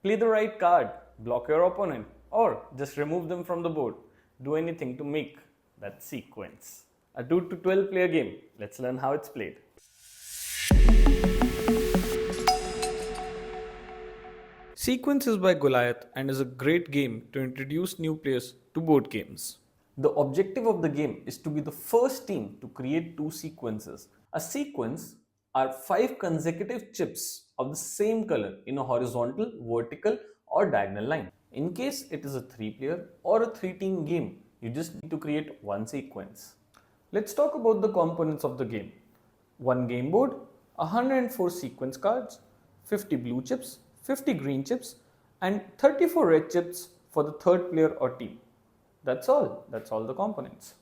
Play the right card, block your opponent, or just remove them from the board. Do anything to make that sequence. A 2 to 12 player game. Let's learn how it's played. Sequence is by Goliath and is a great game to introduce new players to board games. The objective of the game is to be the first team to create two sequences. A sequence are 5 consecutive chips of the same color in a horizontal, vertical, or diagonal line. In case it is a 3-player or a 3-team game, you just need to create one sequence. Let's talk about the components of the game. One game board, 104 sequence cards, 50 blue chips, 50 green chips, and 34 red chips for the third player or team. That's all the components.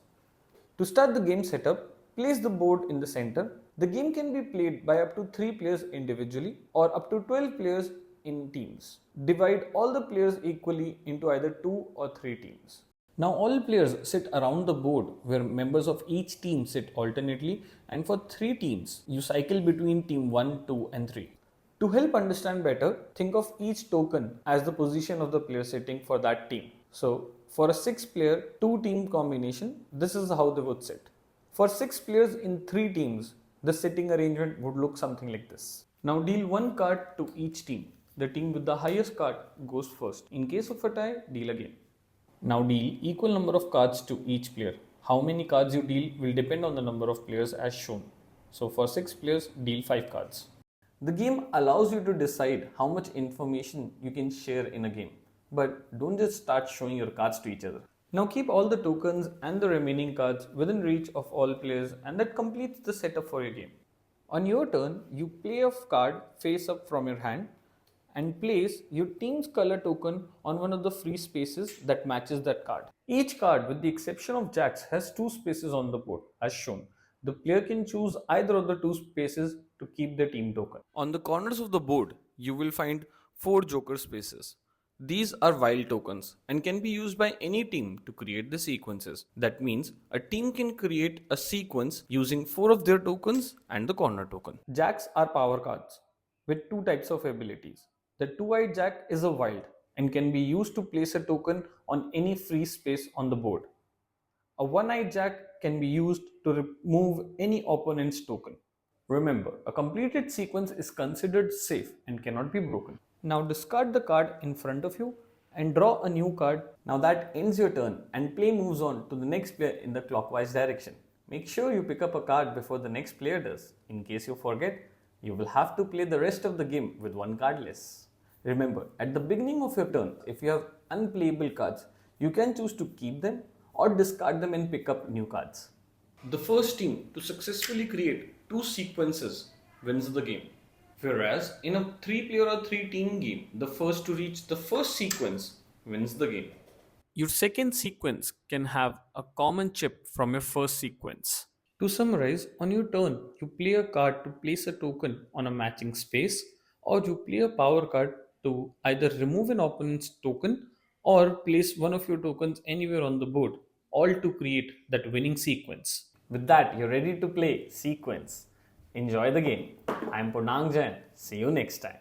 To start the game setup, place the board in the center. The game can be played by up to 3 players individually or up to 12 players in teams. Divide all the players equally into either 2 or 3 teams. Now all players sit around the board where members of each team sit alternately, and for 3 teams, you cycle between team 1, 2 and 3. To help understand better, think of each token as the position of the player sitting for that team. So for a 6-player, 2-team combination, this is how they would sit. For 6 players in 3 teams, the sitting arrangement would look something like this. Now deal 1 card to each team. The team with the highest card goes first. In case of a tie, deal again. Now deal equal number of cards to each player. How many cards you deal will depend on the number of players as shown. So for 6 players, deal 5 cards. The game allows you to decide how much information you can share in a game. But don't just start showing your cards to each other. Now keep all the tokens and the remaining cards within reach of all players, and that completes the setup for your game. On your turn, you play a card face up from your hand and place your team's color token on one of the free spaces that matches that card. Each card, with the exception of jacks, has 2 spaces on the board as shown. The player can choose either of the 2 spaces to keep the team token. On the corners of the board, you will find 4 joker spaces. These are wild tokens and can be used by any team to create the sequences. That means a team can create a sequence using 4 of their tokens and the corner token. Jacks are power cards with 2 types of abilities. The 2-eyed jack is a wild and can be used to place a token on any free space on the board. A 1-eyed jack can be used to remove any opponent's token. Remember, a completed sequence is considered safe and cannot be broken. Now discard the card in front of you and draw a new card. Now that ends your turn and play moves on to the next player in the clockwise direction. Make sure you pick up a card before the next player does. In case you forget, you will have to play the rest of the game with 1 card less. Remember, at the beginning of your turn, if you have unplayable cards, you can choose to keep them or discard them and pick up new cards. The first team to successfully create 2 sequences wins the game. Whereas in a 3-player or 3-team game, the first to reach the first sequence wins the game. Your second sequence can have a common chip from your first sequence. To summarize, on your turn, you play a card to place a token on a matching space, or you play a power card to either remove an opponent's token or place one of your tokens anywhere on the board, all to create that winning sequence. With that, you're ready to play Sequence. Enjoy the game. I'm Purnang Jain. See you next time.